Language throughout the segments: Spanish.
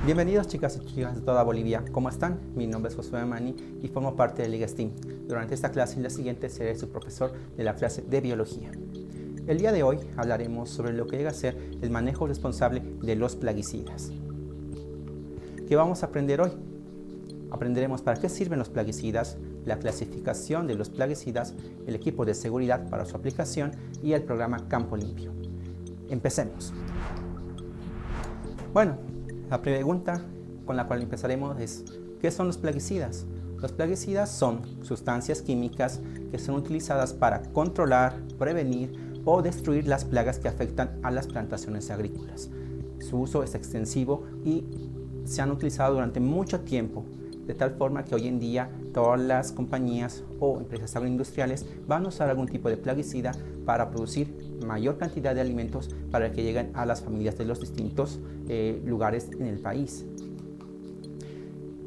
Bienvenidos chicas y chicas de toda Bolivia, ¿cómo están? Mi nombre es Josué Mani y formo parte de Liga STEAM. Durante esta clase y la siguiente seré su profesor de la clase de Biología. El día de hoy hablaremos sobre lo que llega a ser el manejo responsable de los plaguicidas. ¿Qué vamos a aprender hoy? Aprenderemos para qué sirven los plaguicidas, la clasificación de los plaguicidas, el equipo de seguridad para su aplicación y el programa Campo Limpio. Empecemos. Bueno, la pregunta con la cual empezaremos es, ¿qué son los plaguicidas? Los plaguicidas son sustancias químicas que son utilizadas para controlar, prevenir o destruir las plagas que afectan a las plantaciones agrícolas. Su uso es extensivo y se han utilizado durante mucho tiempo, de tal forma que hoy en día todas las compañías o empresas agroindustriales van a usar algún tipo de plaguicida para producir mayor cantidad de alimentos para que lleguen a las familias de los distintos lugares en el país.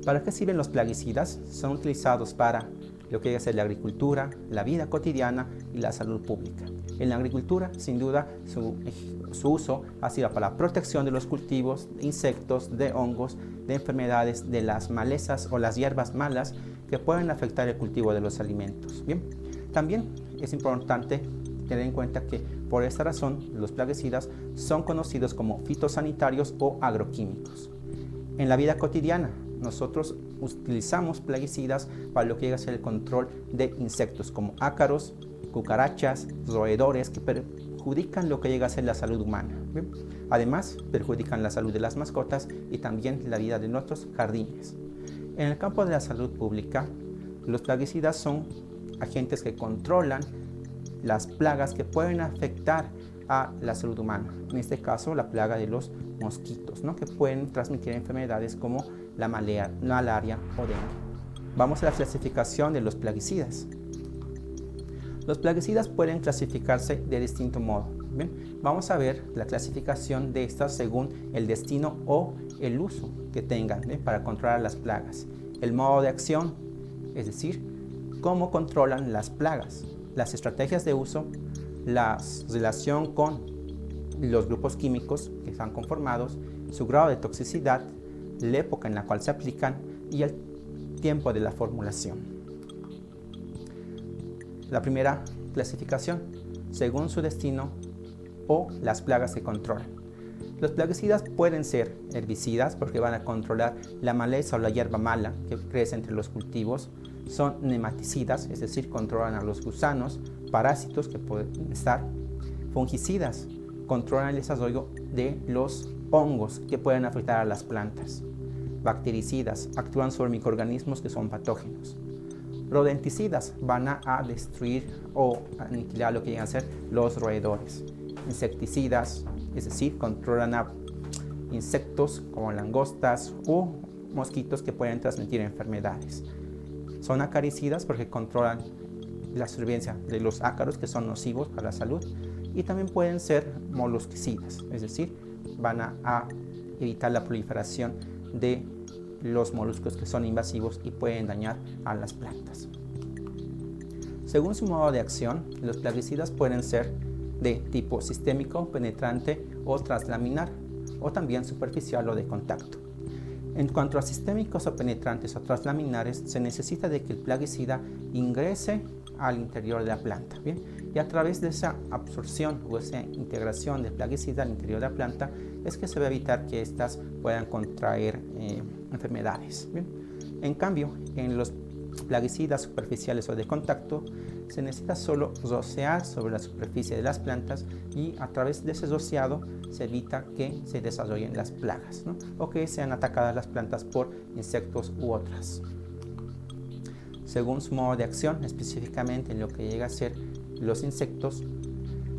¿Para qué sirven los plaguicidas? Son utilizados para lo que es la agricultura, la vida cotidiana y la salud pública. En la agricultura, sin duda, su uso ha sido para la protección de los cultivos, de insectos, de hongos, de enfermedades, de las malezas o las hierbas malas que pueden afectar el cultivo de los alimentos. Bien, también es importante tener en cuenta que por esta razón los plaguicidas son conocidos como fitosanitarios o agroquímicos. En la vida cotidiana, nosotros utilizamos plaguicidas para lo que llega a ser el control de insectos como ácaros, cucarachas, roedores que perjudican lo que llega a ser la salud humana. ¿Bien? Además, perjudican la salud de las mascotas y también la vida de nuestros jardines. En el campo de la salud pública, los plaguicidas son agentes que controlan las plagas que pueden afectar a la salud humana. En este caso, la plaga de los mosquitos, que pueden transmitir enfermedades como la malaria o dengue. Vamos a la clasificación de los plaguicidas. Los plaguicidas pueden clasificarse de distinto modo. Bien, vamos a ver la clasificación de estas según el destino o el uso que tengan para controlar las plagas. El modo de acción, es decir, cómo controlan las plagas, las estrategias de uso, la relación con los grupos químicos que están conformados, su grado de toxicidad, la época en la cual se aplican y el tiempo de la formulación. La primera clasificación, según su destino o las plagas que controlan. Los plaguicidas pueden ser herbicidas porque van a controlar la maleza o la hierba mala que crece entre los cultivos. Son nematicidas, es decir, controlan a los gusanos, parásitos que pueden estar. Fungicidas, controlan el desarrollo de los hongos que pueden afectar a las plantas. Bactericidas, actúan sobre microorganismos que son patógenos. Rodenticidas, van a destruir o aniquilar lo que llegan a ser los roedores. Insecticidas, es decir, controlan a insectos como langostas o mosquitos que pueden transmitir enfermedades. Son acaricidas porque controlan la supervivencia de los ácaros que son nocivos para la salud y también pueden ser molusquicidas, es decir, van a evitar la proliferación de los moluscos que son invasivos y pueden dañar a las plantas. Según su modo de acción, los plaguicidas pueden ser de tipo sistémico, penetrante o translaminar, o también superficial o de contacto. En cuanto a sistémicos o penetrantes o translaminares, se necesita de que el plaguicida ingrese al interior de la planta, ¿bien? Y a través de esa absorción o esa integración del plaguicida al interior de la planta es que se va a evitar que éstas puedan contraer enfermedades, ¿bien? En cambio, en los plaguicidas superficiales o de contacto, se necesita solo rociar sobre la superficie de las plantas y a través de ese rociado se evita que se desarrollen las plagas, o que sean atacadas las plantas por insectos u otras. Según su modo de acción, específicamente en lo que llega a ser los insectos,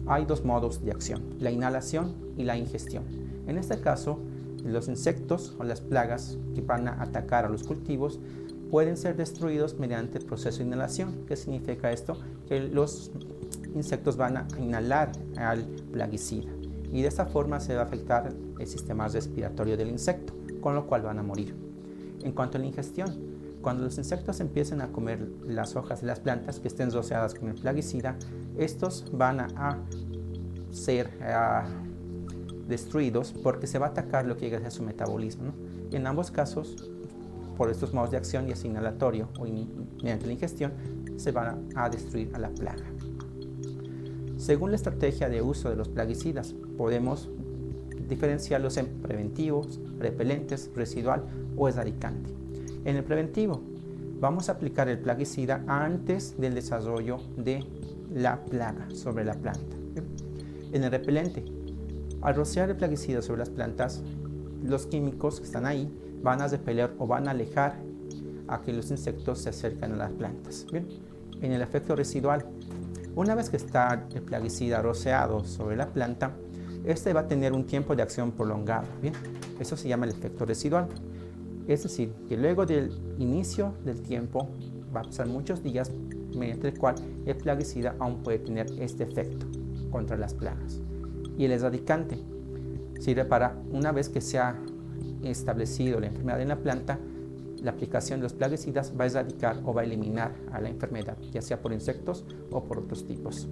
hay dos modos de acción, la inhalación y la ingestión. En este caso, los insectos o las plagas que van a atacar a los cultivos pueden ser destruidos mediante el proceso de inhalación. ¿Qué significa esto? Que los insectos van a inhalar al plaguicida y de esta forma se va a afectar el sistema respiratorio del insecto, con lo cual van a morir. En cuanto a la ingestión, cuando los insectos empiecen a comer las hojas de las plantas que estén rociadas con el plaguicida, estos van a ser destruidos porque se va a atacar lo que llega a ser su metabolismo, En ambos casos, por estos modos de acción, ya sea inhalatorio o mediante la ingestión, se van a destruir a la plaga. Según la estrategia de uso de los plaguicidas, podemos diferenciarlos en preventivos, repelentes, residual o erradicante. En el preventivo, vamos a aplicar el plaguicida antes del desarrollo de la plaga sobre la planta. En el repelente, al rociar el plaguicida sobre las plantas, los químicos que están ahí van a repeler o van a alejar a que los insectos se acerquen a las plantas. Bien. En el efecto residual, una vez que está el plaguicida rociado sobre la planta, este va a tener un tiempo de acción prolongado. Bien. Eso se llama el efecto residual. Es decir, que luego del inicio del tiempo va a pasar muchos días mediante el cual el plaguicida aún puede tener este efecto contra las plagas. Y el erradicante sirve para, una vez que se ha establecido la enfermedad en la planta, la aplicación de los plaguicidas va a erradicar o va a eliminar a la enfermedad, ya sea por insectos o por otros tipos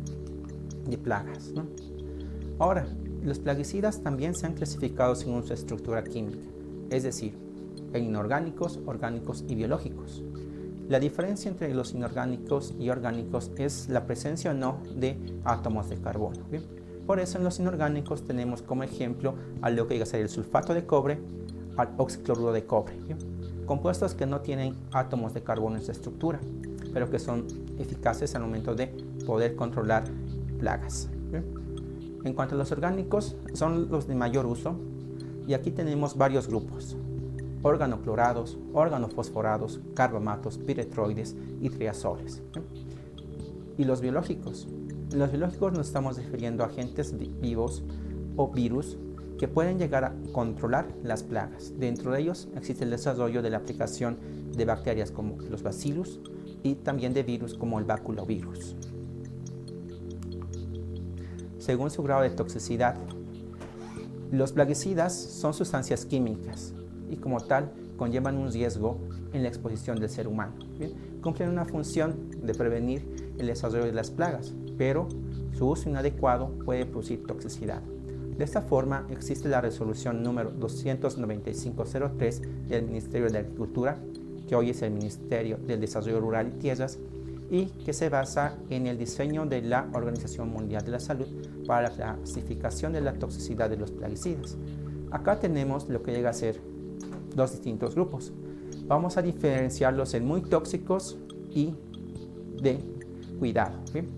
de plagas, ¿no? Ahora, los plaguicidas también se han clasificado según su estructura química, es decir, en inorgánicos, orgánicos y biológicos. La diferencia entre los inorgánicos y orgánicos es la presencia o no de átomos de carbono. ¿Bien? Por eso en los inorgánicos tenemos como ejemplo a lo que llega a ser el sulfato de cobre, al oxicloruro de cobre. ¿Bien? Compuestos que no tienen átomos de carbono en su estructura, pero que son eficaces al momento de poder controlar plagas. ¿Bien? En cuanto a los orgánicos, son los de mayor uso, y aquí tenemos varios grupos: organoclorados, organofosforados, carbamatos, piretroides y triazoles. Y los biológicos. En los biológicos nos estamos refiriendo a agentes vivos o virus que pueden llegar a controlar las plagas. Dentro de ellos existe el desarrollo de la aplicación de bacterias como los bacillus y también de virus como el baculovirus. Según su grado de toxicidad, los plaguicidas son sustancias químicas y como tal conllevan un riesgo en la exposición del ser humano. ¿Bien? Cumplen una función de prevenir el desarrollo de las plagas, pero su uso inadecuado puede producir toxicidad. De esta forma existe la resolución número 29503 del Ministerio de Agricultura, que hoy es el Ministerio del Desarrollo Rural y Tierras, y que se basa en el diseño de la Organización Mundial de la Salud para la clasificación de la toxicidad de los plaguicidas. Acá tenemos lo que llega a ser dos distintos grupos. Vamos a diferenciarlos en muy tóxicos y de cuidado. ¿Bien?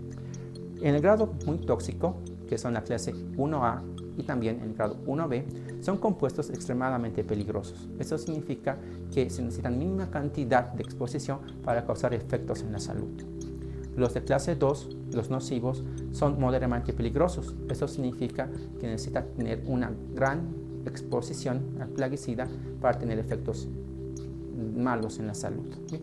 En el grado muy tóxico, que son la clase 1A y también en el grado 1B, son compuestos extremadamente peligrosos. Eso significa que se necesita mínima cantidad de exposición para causar efectos en la salud. Los de clase 2, los nocivos, son moderadamente peligrosos. Eso significa que necesita tener una gran exposición al plaguicida para tener efectos malos en la salud. ¿Bien?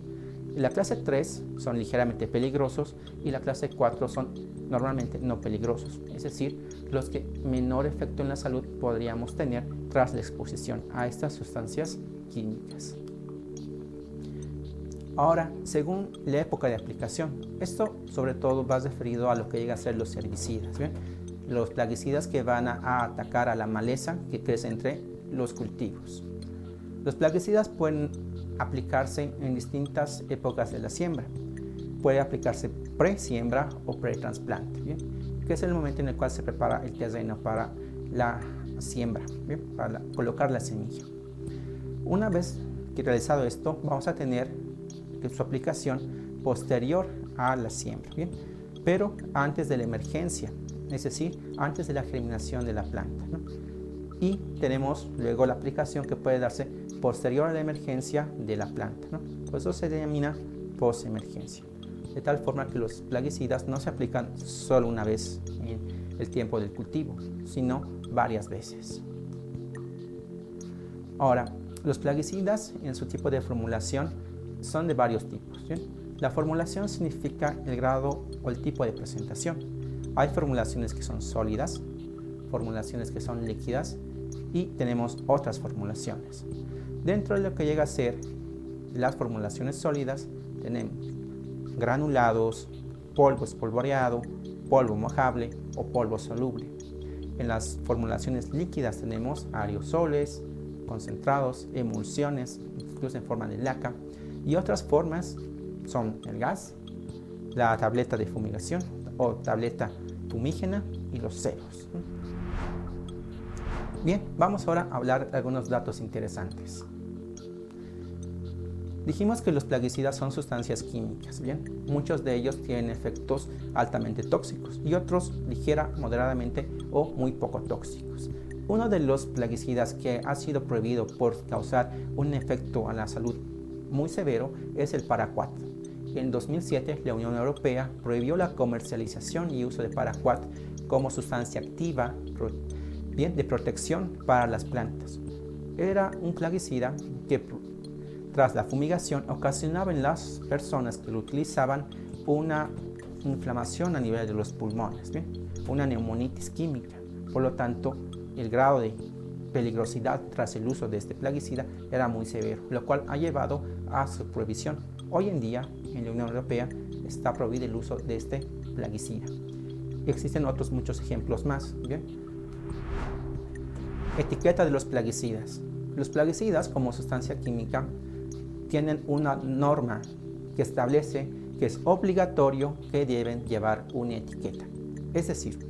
La clase 3 son ligeramente peligrosos y la clase 4 son normalmente no peligrosos, es decir, los que menor efecto en la salud podríamos tener tras la exposición a estas sustancias químicas. Ahora, según la época de aplicación, esto sobre todo va referido a lo que llega a ser los herbicidas, ¿bien? Los plaguicidas que van a atacar a la maleza que crece entre los cultivos. Los plaguicidas pueden aplicarse en distintas épocas de la siembra. Puede aplicarse pre-siembra o pre-trasplante, ¿bien? Que es el momento en el cual se prepara el terreno para la siembra, ¿bien? Para colocar la semilla. Una vez que realizado esto, vamos a tener su aplicación posterior a la siembra, ¿bien? Pero antes de la emergencia, es decir, antes de la germinación de la planta, ¿no? Y tenemos luego la aplicación que puede darse posterior a la emergencia de la planta, ¿no? Por eso se denomina post-emergencia. De tal forma que los plaguicidas no se aplican solo una vez en el tiempo del cultivo, sino varias veces. Ahora, los plaguicidas en su tipo de formulación son de varios tipos, ¿sí? La formulación significa el grado o el tipo de presentación. Hay formulaciones que son sólidas, formulaciones que son líquidas y tenemos otras formulaciones. Dentro de lo que llega a ser las formulaciones sólidas tenemos granulados, polvo espolvoreado, polvo mojable o polvo soluble. En las formulaciones líquidas tenemos aerosoles, concentrados, emulsiones, incluso en forma de laca, y otras formas son el gas, la tableta de fumigación o tableta fumígena y los ceros. Bien, vamos ahora a hablar de algunos datos interesantes. Dijimos que los plaguicidas son sustancias químicas, ¿bien? Muchos de ellos tienen efectos altamente tóxicos y otros ligera, moderadamente o muy poco tóxicos. Uno de los plaguicidas que ha sido prohibido por causar un efecto a la salud muy severo es el paraquat. En 2007, la Unión Europea prohibió la comercialización y uso de paraquat como sustancia activa de protección para las plantas. Era un plaguicida que tras la fumigación ocasionaba en las personas que lo utilizaban una inflamación a nivel de los pulmones, ¿bien? Una neumonitis química. Por lo tanto, el grado de peligrosidad tras el uso de este plaguicida era muy severo, lo cual ha llevado a su prohibición. Hoy en día, en la Unión Europea, está prohibido el uso de este plaguicida. Existen otros muchos ejemplos más, ¿bien? Etiqueta de los plaguicidas. Los plaguicidas, como sustancia química, tienen una norma que establece que es obligatorio que deben llevar una etiqueta. Es decir,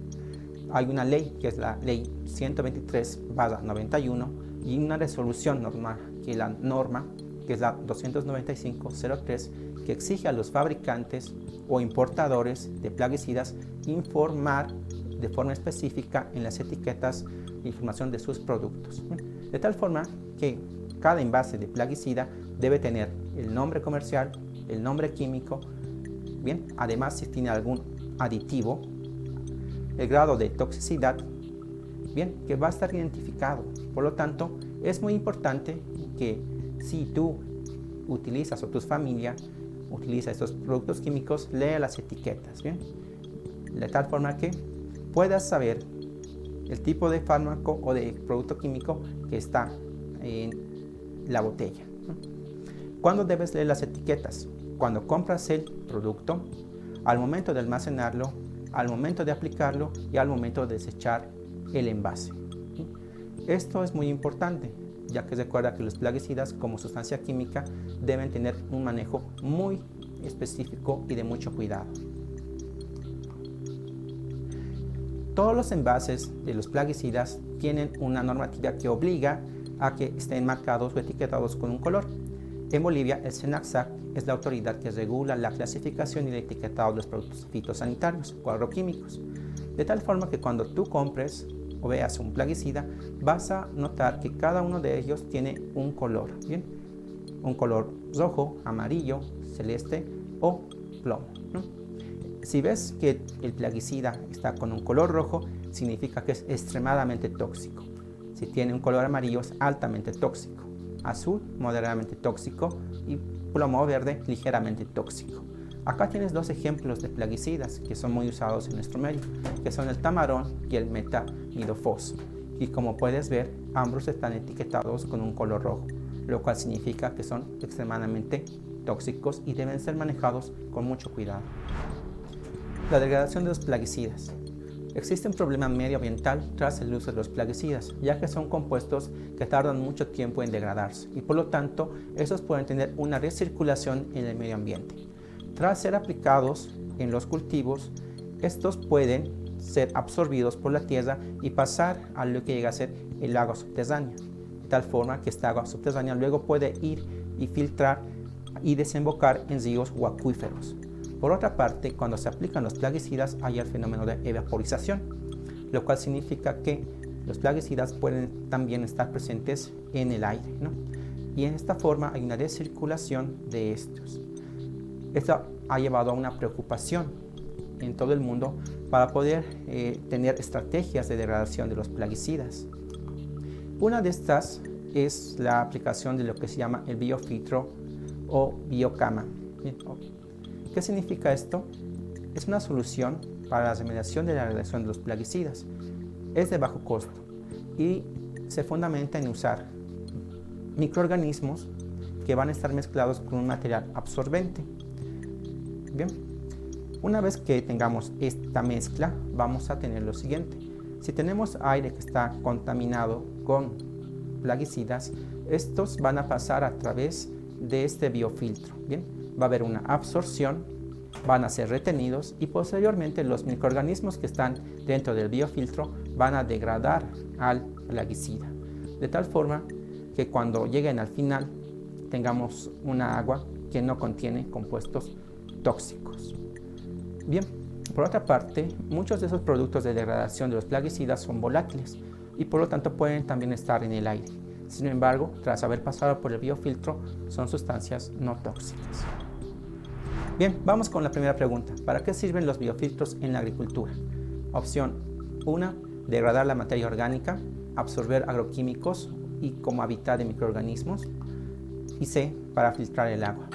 hay una ley que es la ley 123/91 y una resolución normal que es la norma que es la 295/03 que exige a los fabricantes o importadores de plaguicidas informar de forma específica en las etiquetas información de sus productos, de tal forma que cada envase de plaguicida debe tener el nombre comercial, el nombre químico, bien, además si tiene algún aditivo, el grado de toxicidad, bien, que va a estar identificado. Por lo tanto, es muy importante que si tú utilizas o tu familia utiliza estos productos químicos, lea las etiquetas, bien, de tal forma que puedas saber el tipo de fármaco o de producto químico que está en la botella. ¿Cuándo debes leer las etiquetas? Cuando compras el producto, al momento de almacenarlo, al momento de aplicarlo y al momento de desechar el envase. Esto es muy importante, ya que recuerda que los plaguicidas como sustancia química deben tener un manejo muy específico y de mucho cuidado. Todos los envases de los plaguicidas tienen una normativa que obliga a que estén marcados o etiquetados con un color. En Bolivia, el SENACSAC es la autoridad que regula la clasificación y el etiquetado de los productos fitosanitarios o agroquímicos, de tal forma que cuando tú compres o veas un plaguicida, vas a notar que cada uno de ellos tiene un color, ¿bien? Un color rojo, amarillo, celeste o plomo, ¿no? Si ves que el plaguicida está con un color rojo, significa que es extremadamente tóxico. Si tiene un color amarillo, es altamente tóxico. Azul, moderadamente tóxico, y plomo verde, ligeramente tóxico. Acá tienes dos ejemplos de plaguicidas que son muy usados en nuestro medio, que son el tamarón y el metamidofos. Y como puedes ver, ambos están etiquetados con un color rojo, lo cual significa que son extremadamente tóxicos y deben ser manejados con mucho cuidado. La degradación de los plaguicidas. Existe un problema medioambiental tras el uso de los plaguicidas, ya que son compuestos que tardan mucho tiempo en degradarse y por lo tanto estos pueden tener una recirculación en el medio ambiente. Tras ser aplicados en los cultivos, estos pueden ser absorbidos por la tierra y pasar a lo que llega a ser el agua subterránea, de tal forma que esta agua subterránea luego puede ir y filtrar y desembocar en ríos o acuíferos. Por otra parte, cuando se aplican los plaguicidas hay el fenómeno de evaporización, lo cual significa que los plaguicidas pueden también estar presentes en el aire, ¿no? Y en esta forma hay una recirculación de estos. Esto ha llevado a una preocupación en todo el mundo para poder tener estrategias de degradación de los plaguicidas. Una de estas es la aplicación de lo que se llama el biofiltro o biocama. ¿Qué significa esto? Es una solución para la remediación de la degradación de los plaguicidas. Es de bajo costo y se fundamenta en usar microorganismos que van a estar mezclados con un material absorbente. Bien, una vez que tengamos esta mezcla, vamos a tener lo siguiente. Si tenemos aire que está contaminado con plaguicidas, estos van a pasar a través de este biofiltro. Bien, va a haber una absorción, van a ser retenidos y posteriormente los microorganismos que están dentro del biofiltro van a degradar al plaguicida, de tal forma que cuando lleguen al final tengamos una agua que no contiene compuestos tóxicos. Bien, por otra parte, muchos de esos productos de degradación de los plaguicidas son volátiles y por lo tanto pueden también estar en el aire. Sin embargo, tras haber pasado por el biofiltro, son sustancias no tóxicas. Bien, vamos con la primera pregunta. ¿Para qué sirven los biofiltros en la agricultura? Opción 1, degradar la materia orgánica, absorber agroquímicos y como hábitat de microorganismos. Y C, para filtrar el agua.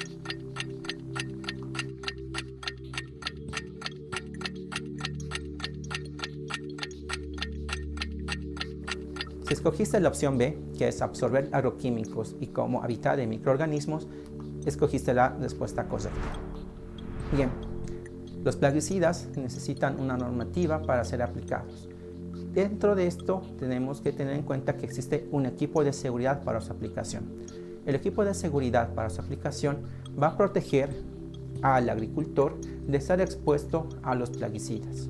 Si escogiste la opción B, que es absorber agroquímicos y como hábitat de microorganismos, escogiste la respuesta correcta. Bien, los plaguicidas necesitan una normativa para ser aplicados. Dentro de esto tenemos que tener en cuenta que existe un equipo de seguridad para su aplicación. El equipo de seguridad para su aplicación va a proteger al agricultor de estar expuesto a los plaguicidas.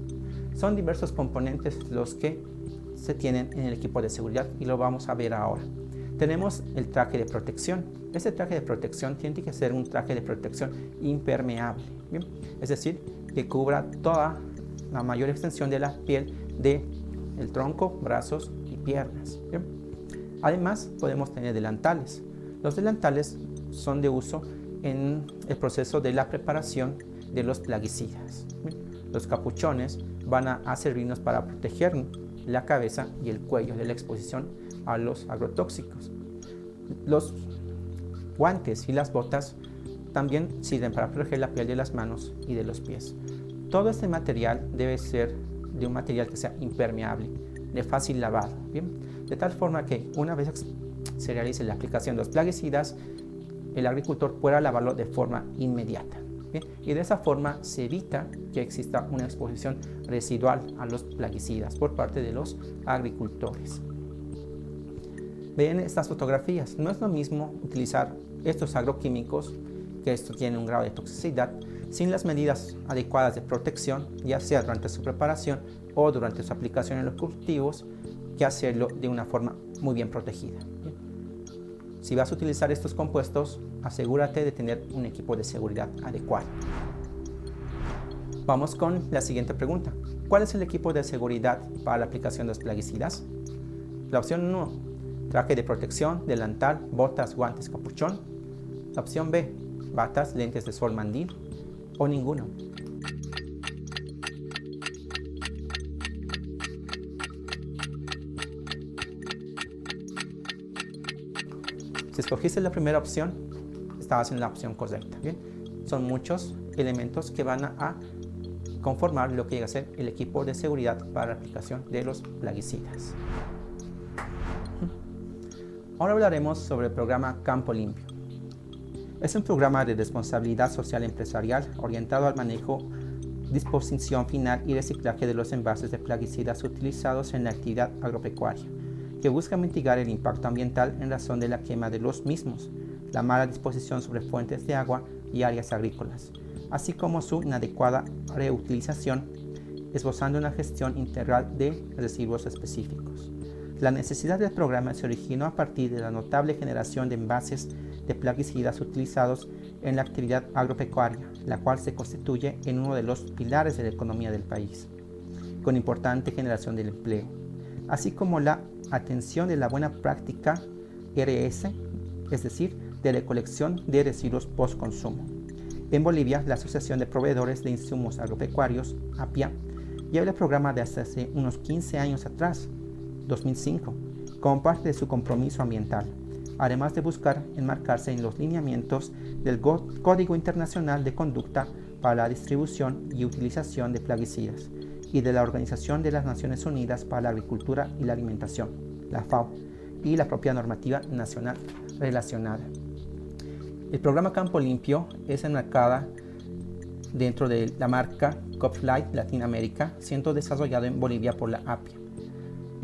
Son diversos componentes los que se tienen en el equipo de seguridad y lo vamos a ver ahora. Tenemos el traje de protección. Este traje de protección tiene que ser un traje de protección impermeable, ¿bien? Es decir, que cubra toda la mayor extensión de la piel del tronco, brazos y piernas, ¿bien? Además, podemos tener delantales. Los delantales son de uso en el proceso de la preparación de los plaguicidas, ¿bien? Los capuchones van a servirnos para proteger la cabeza y el cuello de la exposición a los agrotóxicos. Los guantes y las botas también sirven para proteger la piel de las manos y de los pies. Todo este material debe ser de un material que sea impermeable, de fácil lavado, ¿bien? De tal forma que una vez se realice la aplicación de los plaguicidas, el agricultor pueda lavarlo de forma inmediata, ¿bien? Y de esa forma se evita que exista una exposición residual a los plaguicidas por parte de los agricultores. Ven estas fotografías. No es lo mismo utilizar estos agroquímicos, que esto tiene un grado de toxicidad, sin las medidas adecuadas de protección, ya sea durante su preparación o durante su aplicación en los cultivos, que hacerlo de una forma muy bien protegida. ¿Bien? Si vas a utilizar estos compuestos, asegúrate de tener un equipo de seguridad adecuado. Vamos con la siguiente pregunta. ¿Cuál es el equipo de seguridad para la aplicación de los plaguicidas? La opción 1, traje de protección, delantal, botas, guantes, capuchón. La opción B, batas, lentes de sol, mandil o ninguno. Si escogiste la primera opción, estabas en la opción correcta. ¿Bien? Son muchos elementos que van a conformar lo que llega a ser el equipo de seguridad para la aplicación de los plaguicidas. Ahora hablaremos sobre el programa Campo Limpio. Es un programa de responsabilidad social empresarial orientado al manejo, disposición final y reciclaje de los envases de plaguicidas utilizados en la actividad agropecuaria, que busca mitigar el impacto ambiental en razón de la quema de los mismos, la mala disposición sobre fuentes de agua y áreas agrícolas, así como su inadecuada reutilización, esbozando una gestión integral de residuos específicos. La necesidad del programa se originó a partir de la notable generación de envases de plaguicidas utilizados en la actividad agropecuaria, la cual se constituye en uno de los pilares de la economía del país, con importante generación del empleo, así como la atención de la buena práctica RS, es decir, de recolección de residuos post-consumo. En Bolivia, la Asociación de Proveedores de Insumos Agropecuarios, APIA, lleva el programa desde hace unos 15 años atrás, 2005, como parte de su compromiso ambiental, además de buscar enmarcarse en los lineamientos del Código Internacional de Conducta para la Distribución y Utilización de Plaguicidas y de la Organización de las Naciones Unidas para la Agricultura y la Alimentación, la FAO, y la propia normativa nacional relacionada. El programa Campo Limpio es enmarcada dentro de la marca CopLight Latinoamérica, siendo desarrollado en Bolivia por la APIA.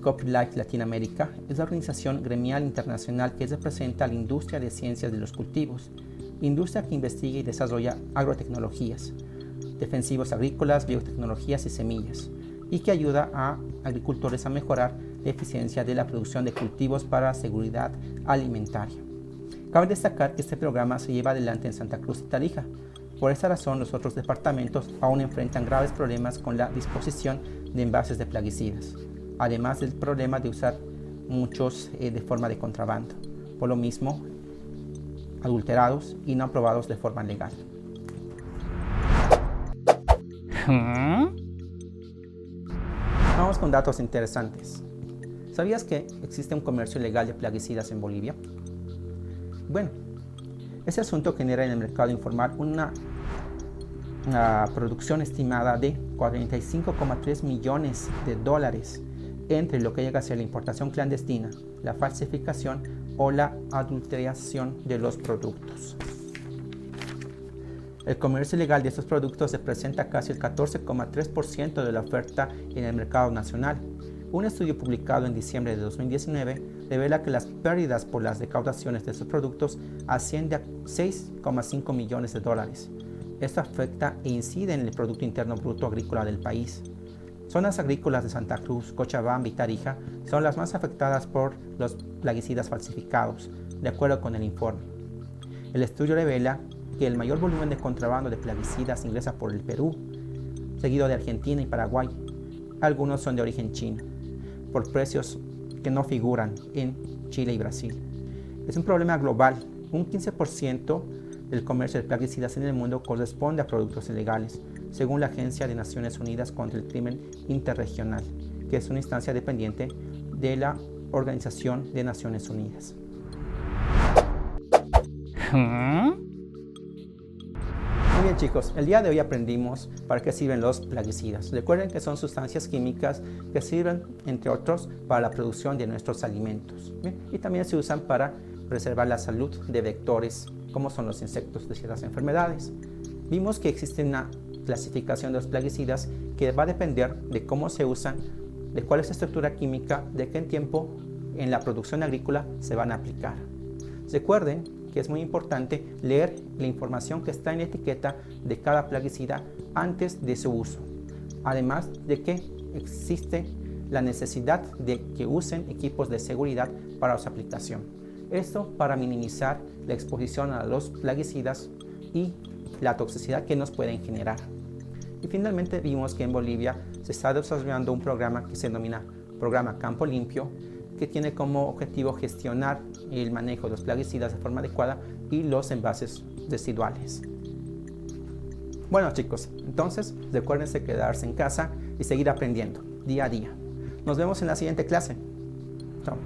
CropLife Latinoamérica es la organización gremial internacional que representa a la industria de ciencias de los cultivos, industria que investiga y desarrolla agrotecnologías, defensivos agrícolas, biotecnologías y semillas, y que ayuda a agricultores a mejorar la eficiencia de la producción de cultivos para seguridad alimentaria. Cabe destacar que este programa se lleva adelante en Santa Cruz y Tarija. Por esta razón, los otros departamentos aún enfrentan graves problemas con la disposición de envases de plaguicidas, además del problema de usar muchos de forma de contrabando, por lo mismo adulterados y no aprobados de forma legal. Vamos con datos interesantes. ¿Sabías que existe un comercio ilegal de plaguicidas en Bolivia? Bueno, ese asunto genera en el mercado informal una producción estimada de 45,3 millones de dólares entre lo que llega a ser la importación clandestina, la falsificación o la adulteración de los productos. El comercio ilegal de estos productos representa casi el 14,3% de la oferta en el mercado nacional. Un estudio publicado en diciembre de 2019 revela que las pérdidas por las recaudaciones de estos productos ascienden a 6,5 millones de dólares. Esto afecta e incide en el Producto Interno Bruto agrícola del país. Zonas agrícolas de Santa Cruz, Cochabamba y Tarija son las más afectadas por los plaguicidas falsificados, de acuerdo con el informe. El estudio revela que el mayor volumen de contrabando de plaguicidas ingresa por el Perú, seguido de Argentina y Paraguay. Algunos son de origen chino, por precios que no figuran en Chile y Brasil. Es un problema global. Un 15% del comercio de plaguicidas en el mundo corresponde a productos ilegales, según la Agencia de Naciones Unidas contra el Crimen Interregional, que es una instancia dependiente de la Organización de Naciones Unidas. Muy bien, chicos, el día de hoy aprendimos para qué sirven los plaguicidas. Recuerden que son sustancias químicas que sirven, entre otros, para la producción de nuestros alimentos. Bien, y también se usan para preservar la salud de vectores, como son los insectos de ciertas enfermedades. Vimos que existe una clasificación de los plaguicidas que va a depender de cómo se usan, de cuál es la estructura química, de qué tiempo en la producción agrícola se van a aplicar. Recuerden que es muy importante leer la información que está en la etiqueta de cada plaguicida antes de su uso, además de que existe la necesidad de que usen equipos de seguridad para su aplicación. Esto para minimizar la exposición a los plaguicidas y la toxicidad que nos pueden generar. Y finalmente vimos que en Bolivia se está desarrollando un programa que se denomina Programa Campo Limpio, que tiene como objetivo gestionar el manejo de los plaguicidas de forma adecuada y los envases residuales. Bueno, chicos, entonces recuérdense quedarse en casa y seguir aprendiendo día a día. Nos vemos en la siguiente clase. Chao.